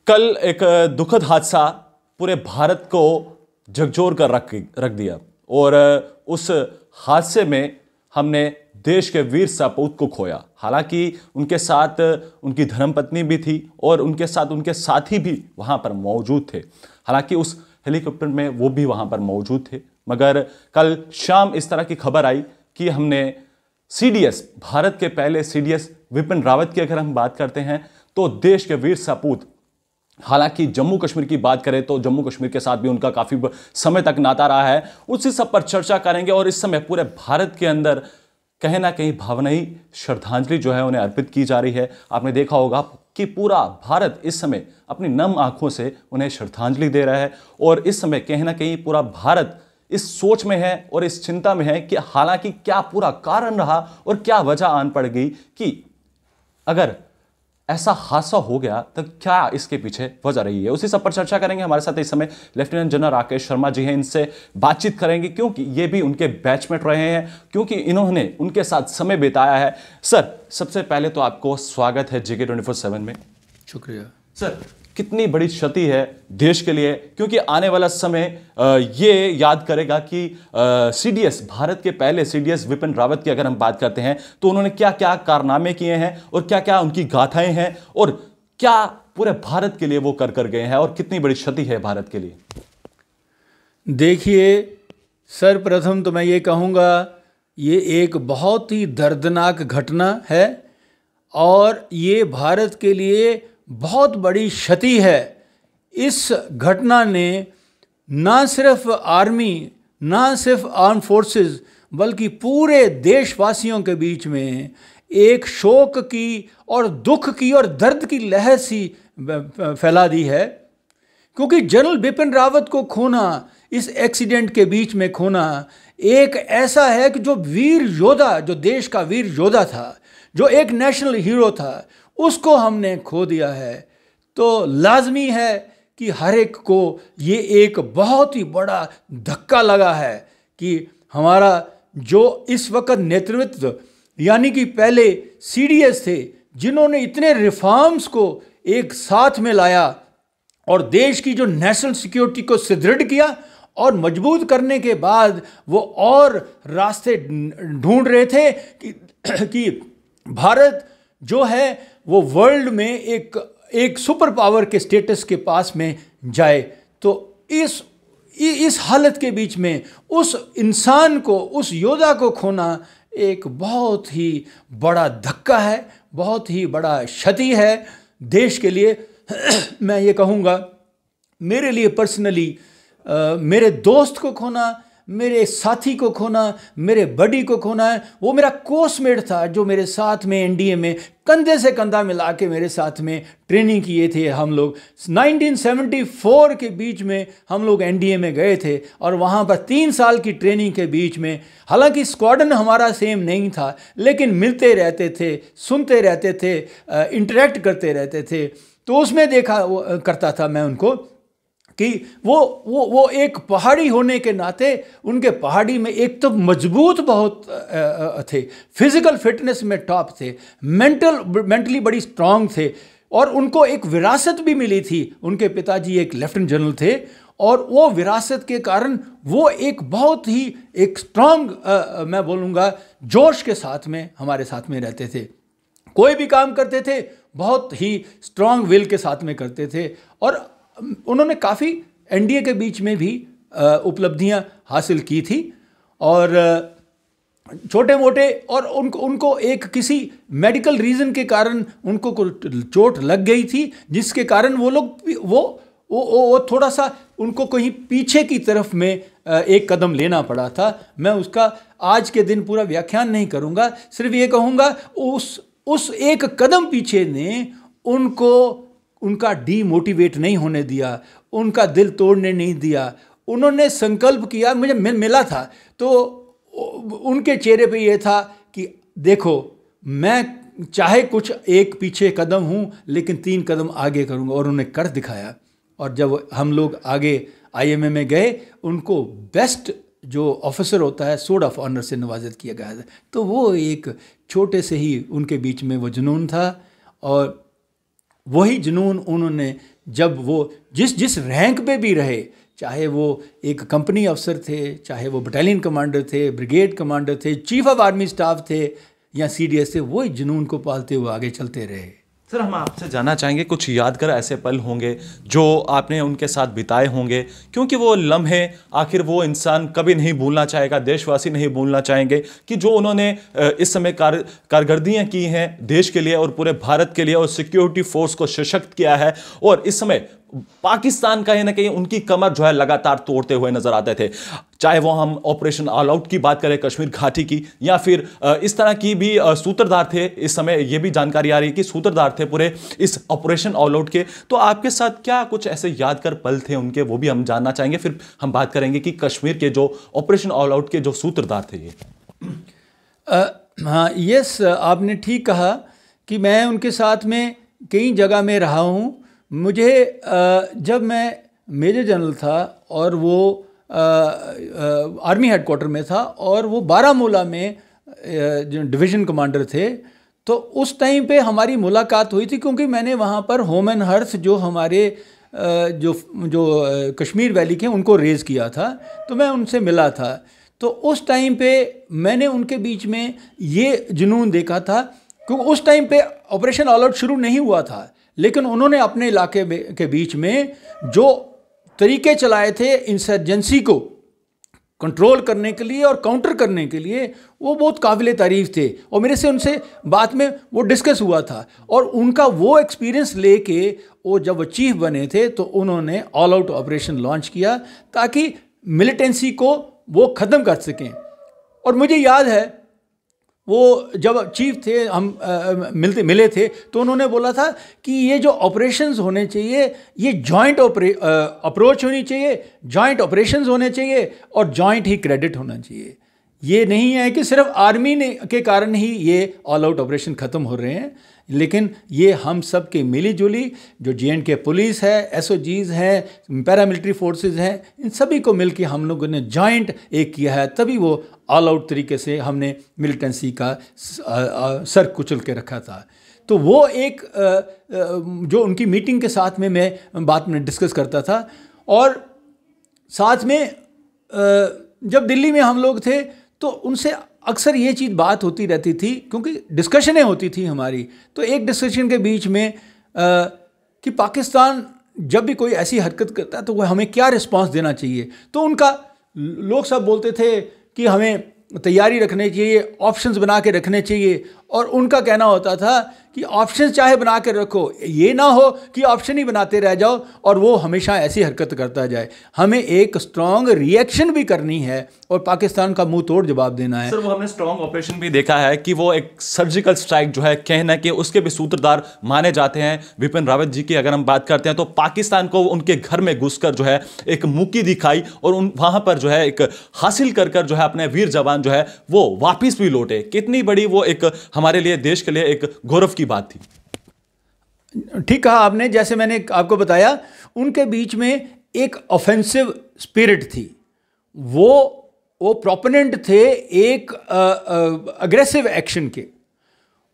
कल एक दुखद हादसा पूरे भारत को झकझोर कर रख दिया और उस हादसे में हमने देश के वीर सपूत को खोया। हालांकि उनके साथ उनकी धर्मपत्नी भी थी और उनके साथ उनके साथी भी वहां पर मौजूद थे। हालांकि उस हेलीकॉप्टर में वो भी वहां पर मौजूद थे, मगर कल शाम इस तरह की खबर आई कि हमने सीडीएस, भारत के पहले सीडीएस विपिन रावत की अगर हम बात करते हैं तो देश के वीर सपूत, हालांकि जम्मू कश्मीर की बात करें तो जम्मू कश्मीर के साथ भी उनका काफी समय तक नाता रहा है, उसी सब पर चर्चा करेंगे। और इस समय पूरे भारत के अंदर कहीं ना कहीं भावनाई श्रद्धांजलि जो है उन्हें अर्पित की जा रही है। आपने देखा होगा कि पूरा भारत इस समय अपनी नम आंखों से उन्हें श्रद्धांजलि दे रहा है और इस समय कहीं ना कहीं पूरा भारत इस सोच में है और इस चिंता में है कि हालांकि क्या पूरा कारण रहा और क्या वजह आन पड़ गई कि अगर ऐसा हादसा हो गया तो क्या इसके पीछे वजह रही है। उसी सब पर चर्चा करेंगे। हमारे साथ इस समय लेफ्टिनेंट जनरल राकेश शर्मा जी हैं, इनसे बातचीत करेंगे क्योंकि ये भी उनके बैचमेट रहे हैं, क्योंकि इन्होंने उनके साथ समय बिताया है। सर, सबसे पहले तो आपको स्वागत है JK 24/7 में। शुक्रिया सर। कितनी बड़ी क्षति है देश के लिए, क्योंकि आने वाला समय ये याद करेगा कि सीडीएस, भारत के पहले सीडीएस विपिन रावत की अगर हम बात करते हैं तो उन्होंने क्या क्या कारनामे किए हैं और क्या क्या उनकी गाथाएं हैं और क्या पूरे भारत के लिए वो कर गए हैं और कितनी बड़ी क्षति है भारत के लिए। देखिए सर, प्रथम तो मैं ये कहूँगा ये एक बहुत ही दर्दनाक घटना है और ये भारत के लिए बहुत बड़ी क्षति है। इस घटना ने ना सिर्फ आर्मी, ना सिर्फ आर्म फोर्सेस, बल्कि पूरे देशवासियों के बीच में एक शोक की और दुख की और दर्द की लहर सी फैला दी है। क्योंकि जनरल बिपिन रावत को खोना, इस एक्सीडेंट के बीच में खोना, एक ऐसा है कि जो वीर योद्धा, जो देश का वीर योद्धा था, जो एक नेशनल हीरो था, उसको हमने खो दिया है। तो लाजमी है कि हर एक को ये एक बहुत ही बड़ा धक्का लगा है कि हमारा जो इस वक्त नेतृत्व, यानी कि पहले सीडीएस थे, जिन्होंने इतने रिफॉर्म्स को एक साथ में लाया और देश की जो नेशनल सिक्योरिटी को सुदृढ़ किया और मजबूत करने के बाद वो और रास्ते ढूंढ रहे थे कि भारत जो है वो वर्ल्ड में एक सुपर पावर के स्टेटस के पास में जाए। तो इस हालत के बीच में उस इंसान को, उस योद्धा को खोना एक बहुत ही बड़ा धक्का है, बहुत ही बड़ा क्षति है देश के लिए। मैं ये कहूँगा मेरे लिए पर्सनली, मेरे दोस्त को खोना, मेरे साथी को खोना, मेरे बडी को खोना है। वो मेरा कोर्समेट था जो मेरे साथ में एनडीए में कंधे से कंधा मिला के मेरे साथ में ट्रेनिंग किए थे। हम लोग 1974 के बीच में हम लोग एनडीए में गए थे और वहाँ पर 3 साल की ट्रेनिंग के बीच में, हालांकि स्क्वाड्रन हमारा सेम नहीं था, लेकिन मिलते रहते थे, सुनते रहते थे, इंटरेक्ट करते रहते थे। तो उसमें देखा करता था मैं उनको कि वो एक पहाड़ी होने के नाते उनके पहाड़ी में एक तो मजबूत बहुत थे, फिजिकल फिटनेस में टॉप थे, मेंटली बड़ी स्ट्रांग थे और उनको एक विरासत भी मिली थी। उनके पिताजी एक लेफ्टिनेंट जनरल थे और वो विरासत के कारण वो एक बहुत ही एक स्ट्रांग, मैं बोलूँगा जोश के साथ में हमारे साथ में रहते थे। कोई भी काम करते थे बहुत ही स्ट्रांग विल के साथ में करते थे और उन्होंने काफ़ी एनडीए के बीच में भी उपलब्धियां हासिल की थी और छोटे मोटे, और उनको एक किसी मेडिकल रीज़न के कारण उनको चोट लग गई थी, जिसके कारण वो लोग वो थोड़ा सा उनको कहीं पीछे की तरफ में एक कदम लेना पड़ा था। मैं उसका आज के दिन पूरा व्याख्यान नहीं करूँगा, सिर्फ ये कहूँगा उस एक कदम पीछे ने उनको उनका डीमोटिवेट नहीं होने दिया, उनका दिल तोड़ने नहीं दिया। उन्होंने संकल्प किया, मुझे मिला था तो उनके चेहरे पे ये था कि देखो, मैं चाहे कुछ एक पीछे कदम हूँ लेकिन 3 कदम आगे करूँगा, और उन्हें कर दिखाया। और जब हम लोग आगे IMA में गए, उनको बेस्ट जो ऑफिसर होता है सोर्ड ऑफ ऑनर से नवाजित किया गया था। तो वो एक छोटे से ही उनके बीच में वो जुनून था और वही जुनून उन्होंने, जब वो जिस जिस रैंक पे भी रहे, चाहे वो एक कंपनी अफसर थे, चाहे वो बटालियन कमांडर थे, ब्रिगेड कमांडर थे, चीफ ऑफ आर्मी स्टाफ थे या CDS थे, वही जुनून को पालते हुए आगे चलते रहे। सर, हम आपसे जानना चाहेंगे कुछ यादगार ऐसे पल होंगे जो आपने उनके साथ बिताए होंगे, क्योंकि वो लम्हे आखिर वो इंसान कभी नहीं भूलना चाहेगा, देशवासी नहीं भूलना चाहेंगे कि जो उन्होंने इस समय कारकर्दगियाँ की हैं देश के लिए और पूरे भारत के लिए, और सिक्योरिटी फोर्स को सशक्त किया है, और इस समय पाकिस्तान कहीं ना कहीं उनकी कमर जो है लगातार तोड़ते हुए नजर आते थे। चाहे वो हम ऑपरेशन ऑल आउट की बात करें कश्मीर घाटी की, या फिर इस तरह की भी सूत्रधार थे। इस समय ये भी जानकारी आ रही है कि सूत्रधार थे पूरे इस ऑपरेशन ऑल आउट के। तो आपके साथ क्या कुछ ऐसे यादगार पल थे उनके, वो भी हम जानना चाहेंगे। फिर हम बात करेंगे कि कश्मीर के जो ऑपरेशन ऑल आउट के जो सूत्रधार थे ये। हाँ, यस, आपने ठीक कहा कि मैं उनके साथ में कई जगह में रहा हूँ। मुझे जब मैं मेजर जनरल था और वो आर्मी हेडक्वार्टर में था और वो बारामूला में जो डिवीज़न कमांडर थे, तो उस टाइम पे हमारी मुलाकात हुई थी, क्योंकि मैंने वहाँ पर होम एंड हर्थ जो हमारे जो कश्मीर वैली के उनको रेज़ किया था, तो मैं उनसे मिला था। तो उस टाइम पे मैंने उनके बीच में ये जुनून देखा था, क्योंकि उस टाइम पे ऑपरेशन ऑल आउट शुरू नहीं हुआ था, लेकिन उन्होंने अपने इलाके के बीच में जो तरीके चलाए थे इंसर्जेंसी को कंट्रोल करने के लिए और काउंटर करने के लिए, वो बहुत काबिल तारीफ़ थे। और मेरे से उनसे बाद में वो डिस्कस हुआ था, और उनका वो एक्सपीरियंस लेके वो जब वो चीफ बने थे तो उन्होंने ऑल आउट ऑपरेशन लॉन्च किया ताकि मिलिटेंसी को वो ख़त्म कर सकें। और मुझे याद है वो जब चीफ थे, हम मिले थे, तो उन्होंने बोला था कि ये जो ऑपरेशंस होने चाहिए ये जॉइंट अप्रोच होनी चाहिए, जॉइंट ऑपरेशंस होने चाहिए और जॉइंट ही क्रेडिट होना चाहिए। ये नहीं है कि सिर्फ आर्मी ने के कारण ही ये ऑल आउट ऑपरेशन ख़त्म हो रहे हैं, लेकिन ये हम सब के मिली जुली जो J&K पुलिस है, SOGs हैं, पैरामिलिट्री फोर्सेस हैं, इन सभी को मिलकर हम लोगों ने जॉइंट एक किया है, तभी वो ऑल आउट तरीके से हमने मिलिटेंसी का सर कुचल के रखा था। तो वो एक जो उनकी मीटिंग के साथ में मैं बात में डिस्कस करता था। और साथ में जब दिल्ली में हम लोग थे तो उनसे अक्सर ये चीज़ बात होती रहती थी, क्योंकि डिस्कशनें होती थी हमारी। तो एक डिस्कशन के बीच में कि पाकिस्तान जब भी कोई ऐसी हरकत करता है तो वह हमें क्या रिस्पांस देना चाहिए। तो उनका लोग सब बोलते थे कि हमें तैयारी रखनी चाहिए, ऑप्शंस बना के रखने चाहिए। और उनका कहना होता था कि ऑप्शंस चाहे बना के रखो, ये ना हो कि ऑप्शन ही बनाते रह जाओ और वो हमेशा ऐसी हरकत करता जाए। हमें एक स्ट्रॉन्ग रिएक्शन भी करनी है और पाकिस्तान का मुंह तोड़ जवाब देना है। सर, वो हमने स्ट्रॉन्ग ऑपरेशन भी देखा है कि वो एक सर्जिकल स्ट्राइक जो है कहना कि उसके भी सूत्रधार माने जाते हैं विपिन रावत जी की। अगर हम बात करते हैं तो पाकिस्तान को उनके घर में घुसकर जो है एक मुक्की दिखाई और वहां पर जो है एक हासिल कर जो है अपने वीर जवान जो है वो वापिस भी लौटे। कितनी बड़ी वो एक हमारे लिए, देश के लिए एक गौरव की बात थी। ठीक कहा आपने, जैसे मैंने आपको बताया उनके बीच में एक ऑफेंसिव स्पिरिट थी। वो प्रोपोनेंट थे एक अग्रेसिव एक्शन के।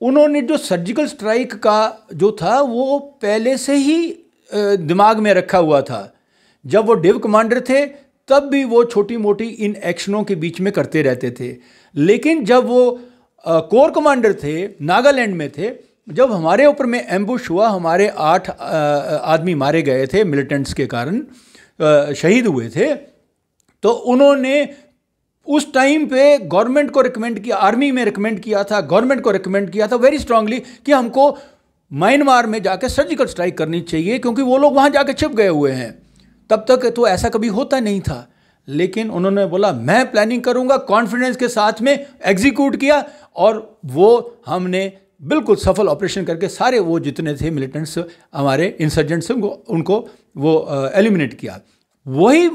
उन्होंने जो सर्जिकल स्ट्राइक का जो था वो पहले से ही दिमाग में रखा हुआ था। जब वो डिव कमांडर थे तब भी वो छोटी मोटी इन एक्शनों के बीच में करते रहते थे। लेकिन जब वो कोर कमांडर थे, नागालैंड में थे, जब हमारे ऊपर में एम्बुश हुआ, हमारे 8 आदमी मारे गए थे मिलिटेंट्स के कारण, शहीद हुए थे, तो उन्होंने उस टाइम पे गवर्नमेंट को रिकमेंड किया, आर्मी में रिकमेंड किया था, गवर्नमेंट को रिकमेंड किया था वेरी स्ट्रांगली कि हमको म्यांमार में जाकर सर्जिकल स्ट्राइक करनी चाहिए, क्योंकि वो लोग वहाँ जाकर छिप गए हुए हैं। तब तक तो ऐसा कभी होता नहीं था। लेकिन उन्होंने बोला मैं प्लानिंग करूँगा, कॉन्फिडेंस के साथ में एग्जीक्यूट किया और वो हमने बिल्कुल सफल ऑपरेशन करके सारे वो जितने थे मिलिटेंट्स हमारे इंसर्जेंट्स उनको वो एलिमिनेट किया। वही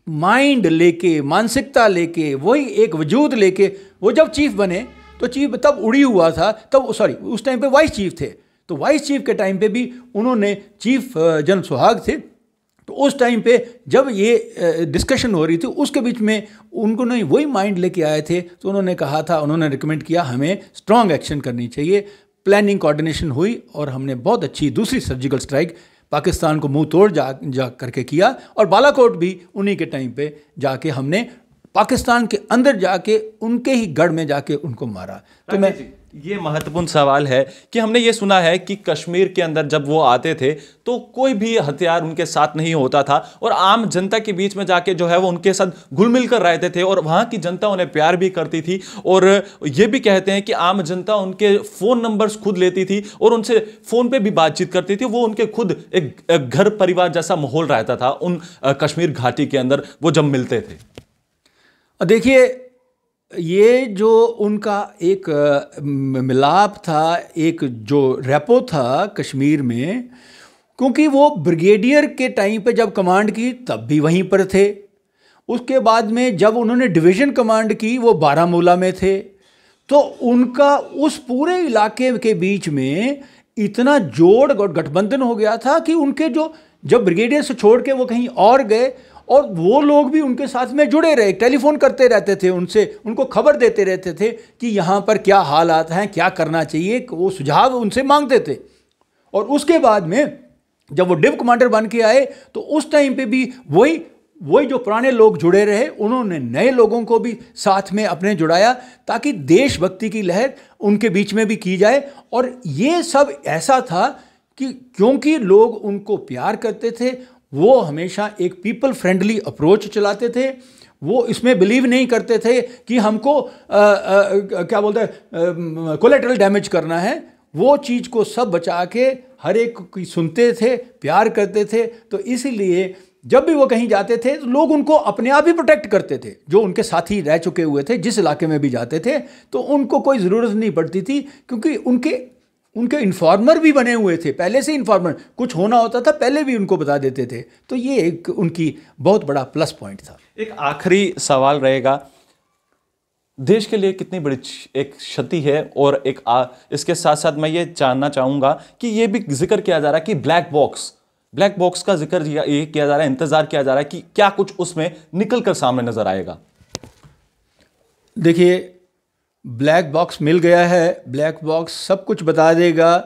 माइंड लेके, मानसिकता लेके, वही एक वजूद लेके वो जब चीफ बने, तो चीफ तब उड़ी हुआ था, तब सॉरी उस टाइम पे वाइस चीफ थे, तो वाइस चीफ के टाइम पे भी उन्होंने चीफ जनरल सुहाग थे, तो उस टाइम पे जब ये डिस्कशन हो रही थी उसके बीच में उनको वही माइंड लेके आए थे। तो उन्होंने कहा था, उन्होंने रिकमेंड किया हमें स्ट्रॉन्ग एक्शन करनी चाहिए, प्लानिंग कोऑर्डिनेशन हुई और हमने बहुत अच्छी दूसरी सर्जिकल स्ट्राइक पाकिस्तान को मुंह तोड़ जा करके किया, और बालाकोट भी उन्हीं के टाइम पे जाके हमने पाकिस्तान के अंदर जाके उनके ही गढ़ में जाके उनको मारा। तो मैं ये महत्वपूर्ण सवाल है कि हमने ये सुना है कि कश्मीर के अंदर जब वो आते थे तो कोई भी हथियार उनके साथ नहीं होता था और आम जनता के बीच में जाके जो है वो उनके साथ घुल मिल कर रहते थे और वहां की जनता उन्हें प्यार भी करती थी। और ये भी कहते हैं कि आम जनता उनके फोन नंबर्स खुद लेती थी और उनसे फोन पे भी बातचीत करती थी। वो उनके खुद एक घर परिवार जैसा माहौल रहता था उन कश्मीर घाटी के अंदर वो जब मिलते थे। देखिए, ये जो उनका एक मिलाप था, एक जो रेपो था कश्मीर में, क्योंकि वो ब्रिगेडियर के टाइम पे जब कमांड की तब भी वहीं पर थे, उसके बाद में जब उन्होंने डिवीज़न कमांड की वो बारामूला में थे, तो उनका उस पूरे इलाके के बीच में इतना जोड़ गठबंधन हो गया था कि उनके जो जब ब्रिगेडियर से छोड़ के वो कहीं और गए और वो लोग भी उनके साथ में जुड़े रहे, टेलीफोन करते रहते थे उनसे, उनको खबर देते रहते थे कि यहाँ पर क्या हालात हैं, क्या करना चाहिए, वो सुझाव उनसे मांगते थे। और उसके बाद में जब वो डिव कमांडर बन के आए तो उस टाइम पे भी वही जो पुराने लोग जुड़े रहे, उन्होंने नए लोगों को भी साथ में अपने जुड़ाया ताकि देशभक्ति की लहर उनके बीच में भी की जाए। और ये सब ऐसा था कि क्योंकि लोग उनको प्यार करते थे, वो हमेशा एक पीपल फ्रेंडली अप्रोच चलाते थे। वो इसमें बिलीव नहीं करते थे कि हमको क्या बोलते हैं कोलेटरल डैमेज करना है। वो चीज़ को सब बचा के हर एक की सुनते थे, प्यार करते थे। तो इसीलिए जब भी वो कहीं जाते थे तो लोग उनको अपने आप ही प्रोटेक्ट करते थे, जो उनके साथी रह चुके हुए थे। जिस इलाके में भी जाते थे तो उनको कोई ज़रूरत नहीं पड़ती थी, क्योंकि उनके इन्फॉर्मर भी बने हुए थे, पहले से इन्फॉर्मर, कुछ होना होता था पहले भी उनको बता देते थे। तो ये एक उनकी बहुत बड़ा प्लस पॉइंट था। एक आखिरी सवाल रहेगा, देश के लिए कितनी बड़ी एक क्षति है, और इसके साथ साथ मैं ये जानना चाहूंगा कि ये भी जिक्र किया जा रहा है कि ब्लैक बॉक्स का जिक्र ये किया जा रहा है, इंतजार किया जा रहा है कि क्या कुछ उसमें निकल कर सामने नजर आएगा। देखिए, ब्लैक बॉक्स मिल गया है, ब्लैक बॉक्स सब कुछ बता देगा,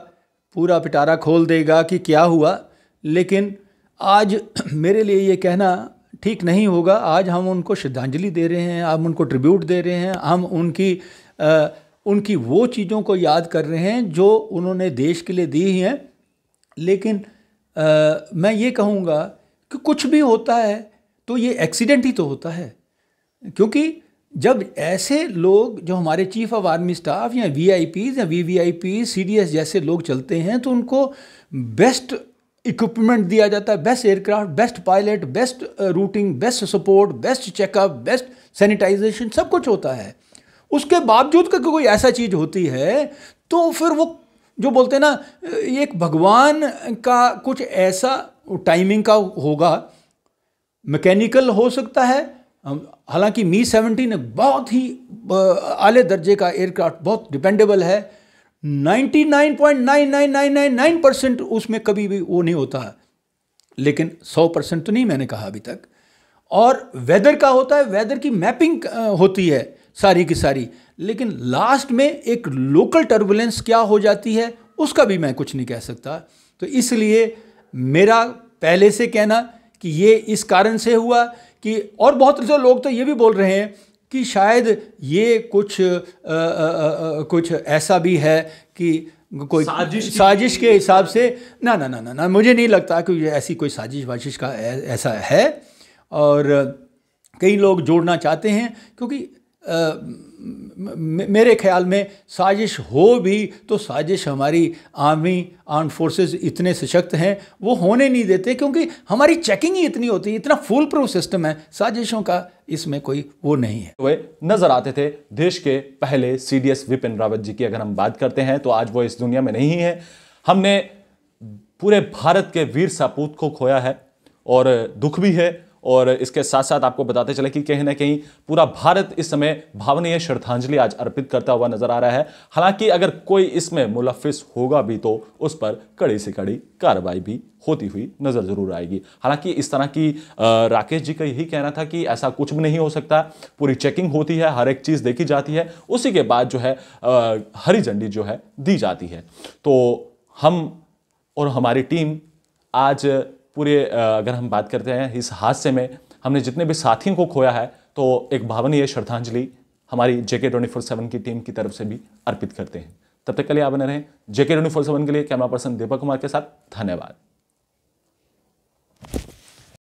पूरा पिटारा खोल देगा कि क्या हुआ। लेकिन आज मेरे लिए ये कहना ठीक नहीं होगा। आज हम उनको श्रद्धांजलि दे रहे हैं, हम उनको ट्रिब्यूट दे रहे हैं, हम उनकी वो चीज़ों को याद कर रहे हैं जो उन्होंने देश के लिए दी हैं। लेकिन मैं ये कहूँगा कि कुछ भी होता है तो ये एक्सीडेंट ही तो होता है, क्योंकि जब ऐसे लोग जो हमारे चीफ ऑफ आर्मी स्टाफ या VIPs या VVIPs CDS जैसे लोग चलते हैं तो उनको बेस्ट इक्विपमेंट दिया जाता है, best aircraft, best pilot, best routing, best support, best checkup, best sanitisation, सब कुछ होता है। उसके बावजूद का कोई ऐसा चीज़ होती है तो फिर वो जो बोलते हैं ना, एक भगवान का कुछ ऐसा टाइमिंग का होगा, मैकेनिकल हो सकता है। हालांकि Mi-17 बहुत ही आले दर्जे का एयरक्राफ्ट, बहुत डिपेंडेबल है। 99.99999% उसमें कभी भी वो नहीं होता, लेकिन 100% तो नहीं मैंने कहा अभी तक। और वेदर का होता है, वेदर की मैपिंग होती है सारी की सारी, लेकिन लास्ट में एक लोकल टर्बुलेंस क्या हो जाती है उसका भी मैं कुछ नहीं कह सकता। तो इसलिए मेरा पहले से कहना कि ये इस कारण से हुआ कि, और बहुत से लोग तो ये भी बोल रहे हैं कि शायद ये कुछ ऐसा भी है कि कोई साजिश के हिसाब से। ना, मुझे नहीं लगता कि ऐसी कोई साजिश का ऐसा है। और कई लोग जोड़ना चाहते हैं, क्योंकि मेरे ख्याल में साजिश हो भी तो साजिश हमारी आर्म फोर्सेस इतने सशक्त हैं, वो होने नहीं देते, क्योंकि हमारी चेकिंग ही इतनी होती है, इतना फुल प्रूफ सिस्टम है, साजिशों का इसमें कोई वो नहीं है। वे नजर आते थे देश के पहले CDS विपिन रावत जी की अगर हम बात करते हैं तो आज वो इस दुनिया में नहीं है। हमने पूरे भारत के वीर सपूत को खोया है और दुख भी है और इसके साथ साथ आपको बताते चले कि कहीं ना कहीं पूरा भारत इस समय भावनीय श्रद्धांजलि आज अर्पित करता हुआ नजर आ रहा है। हालांकि अगर कोई इसमें मुलव्विस होगा भी तो उस पर कड़ी से कड़ी कार्रवाई भी होती हुई नजर जरूर आएगी। हालांकि इस तरह की राकेश जी का यही कहना था कि ऐसा कुछ भी नहीं हो सकता, पूरी चेकिंग होती है, हर एक चीज देखी जाती है, उसी के बाद जो है हरी झंडी जो है दी जाती है। तो हम और हमारी टीम आज पूरे अगर हम बात करते हैं इस हादसे में हमने जितने भी साथियों को खोया है तो एक भावनीय श्रद्धांजलि हमारी JK24/7 की टीम की तरफ से भी अर्पित करते हैं। तब तक के लिए आप बने रहें JK24/7 के लिए। कैमरा पर्सन दीपक कुमार के साथ धन्यवाद।